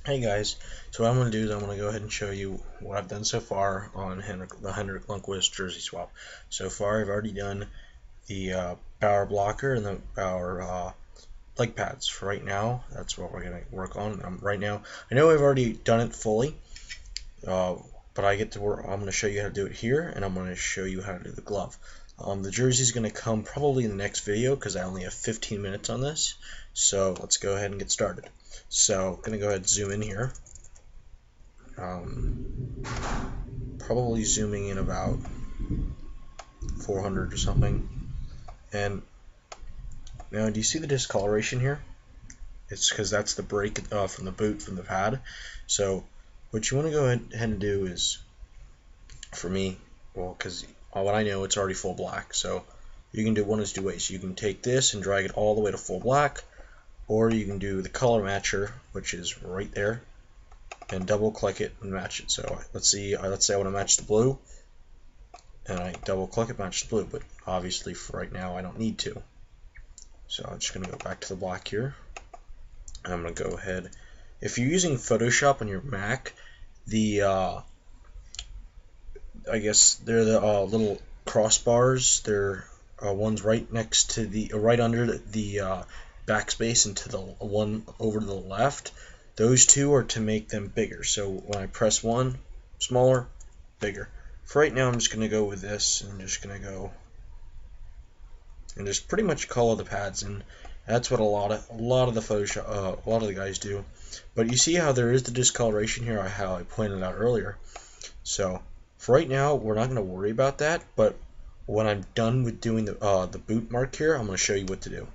Hey guys, so what I'm going to do is I'm going to go ahead and show you what I've done so far on the Henrik Lundqvist jersey swap. So far I've already done the power blocker and the power leg pads. For right now, that's what we're going to work on. Right now, I know I've already done it fully, uh, but I get to work. I'm going to show you how to do it here, and I'm going to show you how to do the glove. The jersey is going to come probably in the next video because I only have 15 minutes on this. So let's go ahead and get started. So I'm going to go ahead and zoom in here. Probably zooming in about 400 or something. And now, do you see the discoloration here? It's because that's the break from the boot from the pad. So what you want to go ahead and do is, for me, well, because what I know, it's already full black. So you can do one of two ways. You can take this and drag it all the way to full black, or you can do the color matcher, which is right there, and double click it and match it. So let's say I want to match the blue, and I double click it, match the blue, but obviously for right now I don't need to. So I'm just going to go back to the black here. I'm going to go ahead. If you're using Photoshop on your Mac, I guess they're the little crossbars. They're ones right next to right under the backspace and to the one over to the left. Those two are to make them bigger. So when I press one, smaller, bigger. For right now, I'm just going to go with this, and I'm just going to go and just pretty much color the pads, and that's what a lot of the Photoshop a lot of the guys do. But you see how there is the discoloration here, how I pointed out earlier. So for right now, we're not going to worry about that. But when I'm done with doing the boot mark here, I'm going to show you what to do.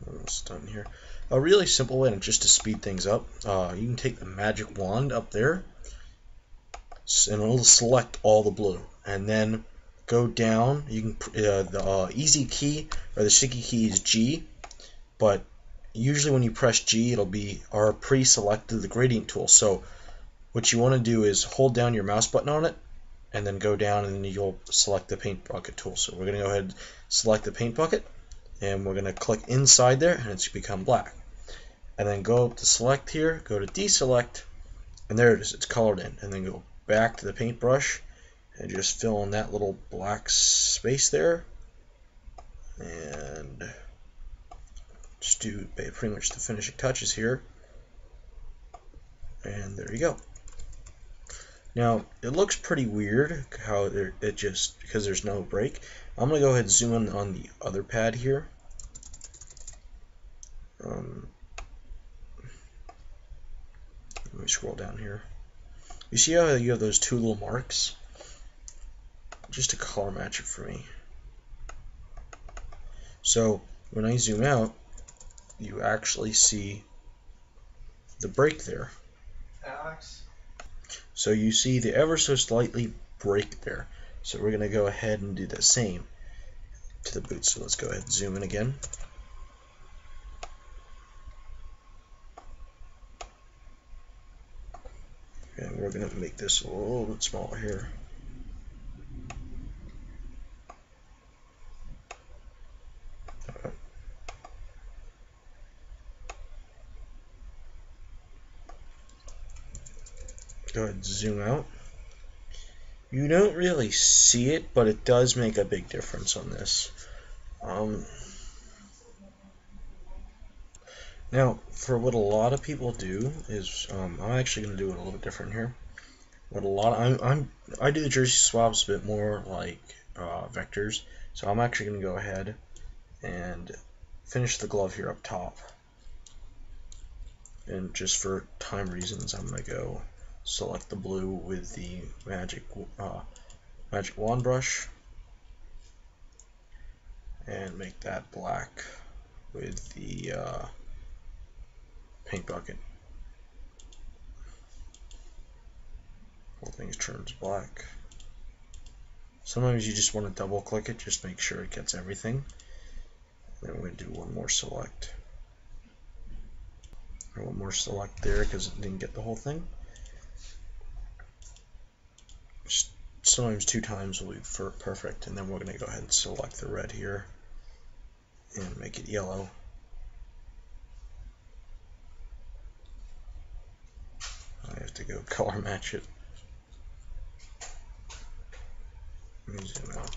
Almost done here. A really simple way, and just to speed things up, you can take the magic wand up there, and it'll select all the blue, and then go down. You can the easy key or the sticky key is G, but usually when you press G, it'll be pre-selected the gradient tool. So what you want to do is hold down your mouse button on it, and then go down, and then you'll select the paint bucket tool. So we're going to go ahead and select the paint bucket, and we're going to click inside there, and it's become black. And then go up to select here, go to deselect, and there it is. It's colored in. And then go back to the paintbrush and just fill in that little black space there, and just do pretty much the finishing touches here, and there you go. Now it looks pretty weird how it just, because there's no break. I'm gonna go ahead and zoom in on the other pad here. Let me scroll down here. You see how you have those two little marks? Just to color match it for me. So when I zoom out, you actually see the break there. Alex? So you see the ever so slightly break there. So we're going to go ahead and do the same to the boot. So let's go ahead and zoom in again. And we're going to make this a little bit smaller here. Go ahead and zoom out. You don't really see it, but it does make a big difference on this. Now, for what a lot of people do is, I'm actually going to do it a little bit different here. I do the jersey swaps a bit more like vectors, so I'm actually going to go ahead and finish the glove here up top. And just for time reasons, I'm going to go select the blue with the magic wand brush and make that black with the paint bucket. Whole thing turns black. Sometimes you just want to double click it, just make sure it gets everything. Then we're going to do one more select. Or one more select there because it didn't get the whole thing. Sometimes 2 times will be perfect, and then we're going to go ahead and select the red here and make it yellow. have to go color match it. Let me zoom out.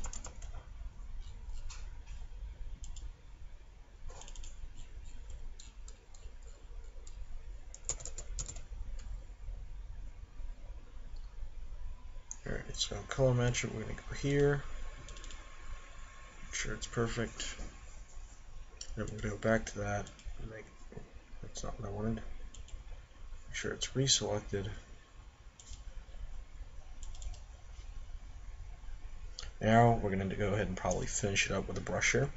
Alright, so color match it. We're going to go here. Make sure it's perfect. Then we're going to go back to that. That's not what I wanted. Make sure it's reselected. Now we're going to go ahead and probably finish it up with a brush here.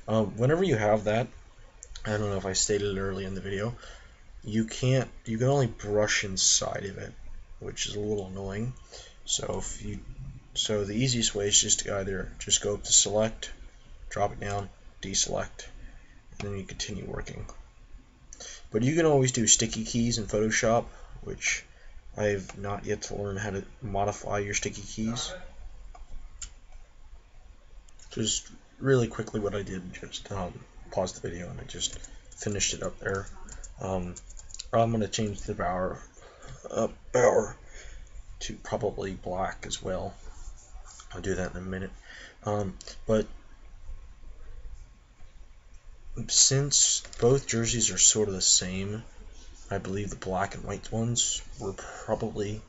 Whenever you have that, I don't know if I stated it early in the video, you can only brush inside of it, which is a little annoying. So the easiest way is just to either just go up to select, drop it down, deselect, and then you continue working. But you can always do sticky keys in Photoshop, which I have not yet to learn how to modify your sticky keys. Just really quickly what I did, just paused the video and I just finished it up there. I'm going to change the bower to probably black as well. I'll do that in a minute. But since both jerseys are sort of the same, I believe the black and white ones, we're probably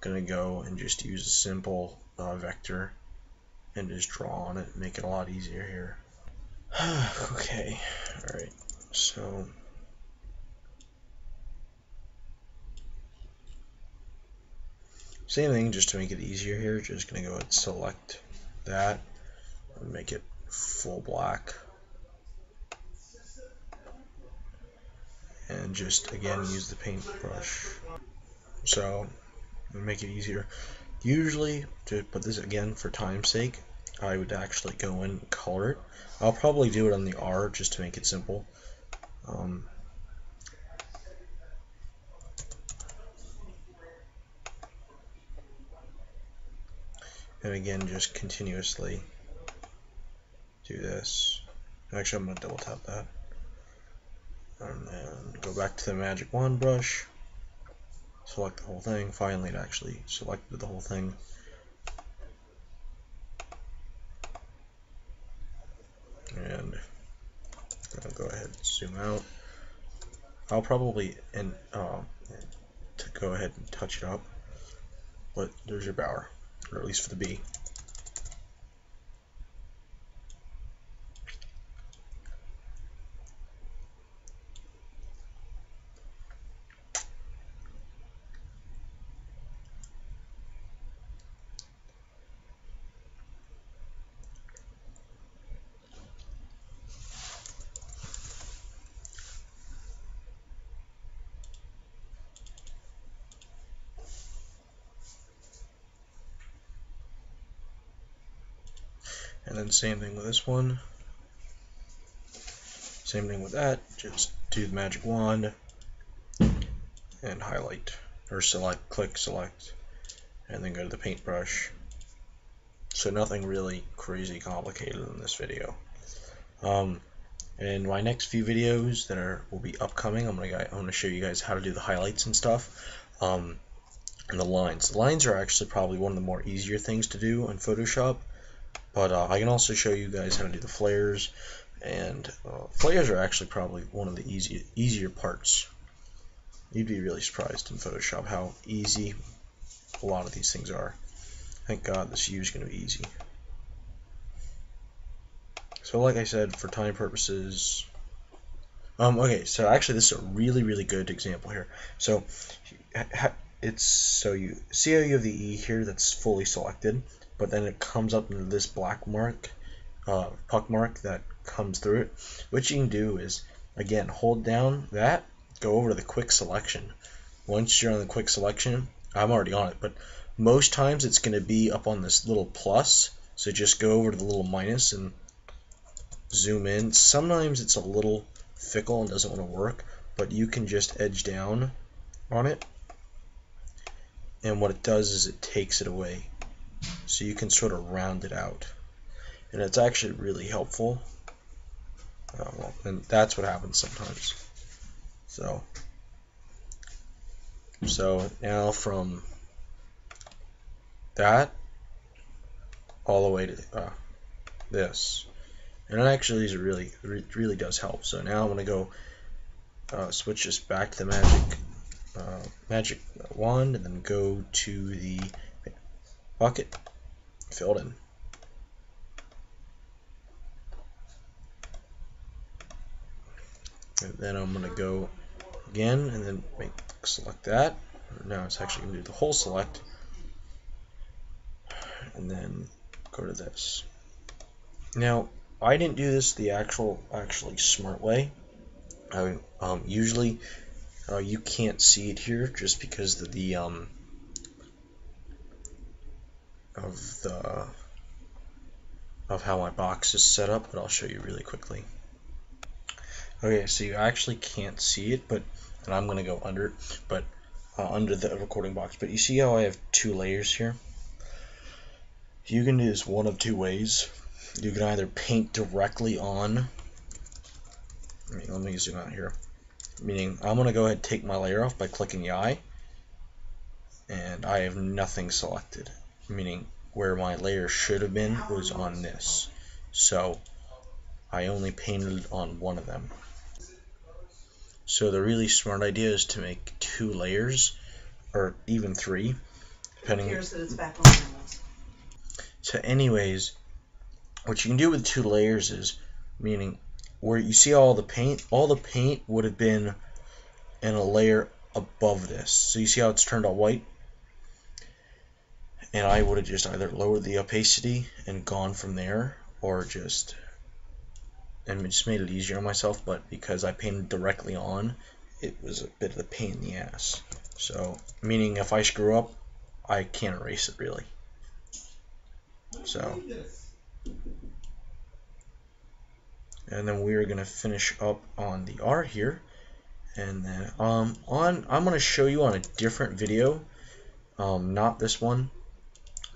going to go and just use a simple vector and just draw on it and make it a lot easier here. Okay, alright, so same thing, just to make it easier here, just going to go and select that and make it full black. And just again use the paintbrush. So make it easier. Usually, but this again for time's sake, I would actually go in and color it. I'll probably do it on the R just to make it simple. And again, just continuously do this. Actually, I'm going to double tap that. And then go back to the magic wand brush. Select the whole thing. Finally, it actually selected the whole thing. And I'll go ahead and zoom out. I'll probably to go ahead and touch it up. But there's your bower, or at least for the B. And then same thing with this one. Same thing with that. Just do the magic wand and highlight, or select, click, select, and then go to the paintbrush. So nothing really crazy complicated in this video. In my next few videos that will be upcoming, I'm gonna show you guys how to do the highlights and stuff. And the lines. The lines are actually probably one of the more easier things to do in Photoshop. But I can also show you guys how to do the flares, and flares are actually probably one of the easier parts. You'd be really surprised in Photoshop how easy a lot of these things are. Thank God this view is going to be easy. So like I said, for time purposes, okay, so actually this is a really good example here. So you see how you have the E here that's fully selected, but then it comes up into this black mark, puck mark that comes through it. What you can do is, again, hold down that, go over to the quick selection. Once you're on the quick selection, I'm already on it, but most times it's going to be up on this little plus, so just go over to the little minus and zoom in. Sometimes it's a little fickle and doesn't want to work, but you can just edge down on it, and what it does is it takes it away. So you can sort of round it out, and it's actually really helpful. Well, and that's what happens sometimes. So now from that all the way to this, and it actually is really does help. So now I'm gonna go switch this back to the magic wand, and then go to the bucket, fill it in. And then I'm gonna go again, and then select that. Now it's actually gonna do the whole select, and then go to this. Now I didn't do this the actually smart way. Usually you can't see it here just because of the of how my box is set up, but I'll show you really quickly. Okay, so you actually can't see it, and I'm gonna go under it, but under the recording box. But you see how I have 2 layers here? You can do this one of 2 ways. You can either paint directly on. Let me zoom out here. Meaning, I'm gonna go ahead and take my layer off by clicking the eye, and I have nothing selected. Meaning, where my layer should have been was on this. So I only painted on one of them. So the really smart idea is to make 2 layers, or even 3, depending. It appears that it's back on the list. So anyways, what you can do with 2 layers is, meaning where you see all the paint would have been in a layer above this. So you see how it's turned all white? And I would have just either lowered the opacity and gone from there, or just made it easier on myself, but because I painted directly on, it was a bit of a pain in the ass. So, meaning if I screw up, I can't erase it really. So, and then we're gonna finish up on the R here, and then I'm gonna show you on a different video, not this one,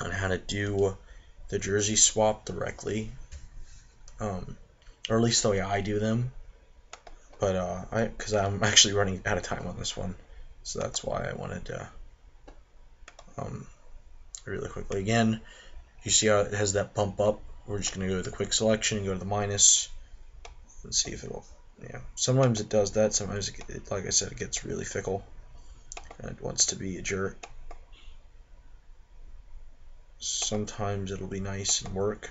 on how to do the jersey swap directly, or at least the way I do them. But because I'm actually running out of time on this one, so that's why I wanted to really quickly. Again, you see how it has that bump up? We're just gonna go to the quick selection and go to the minus and see if it'll. Yeah, sometimes it does that. Sometimes like I said, it gets really fickle and it wants to be a jerk. Sometimes it'll be nice and work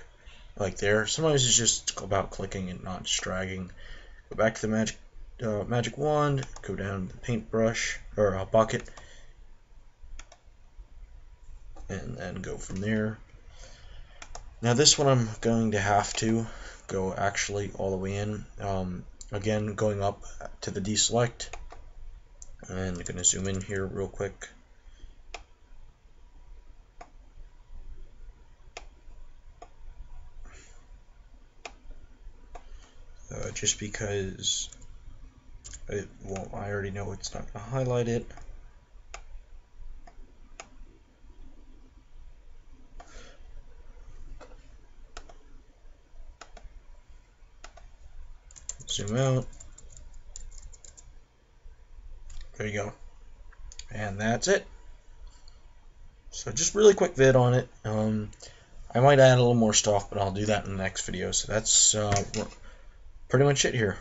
like there. Sometimes it's just about clicking and not just dragging. Go back to the magic wand, go down to the paintbrush or bucket, and then go from there. Now this one I'm going to have to go actually all the way in. Again, going up to the deselect, and I'm going to zoom in here real quick. Just because I already know it's not going to highlight it. Zoom out. There you go. And that's it. So just really quick vid on it. I might add a little more stuff, but I'll do that in the next video. So that's pretty much it here.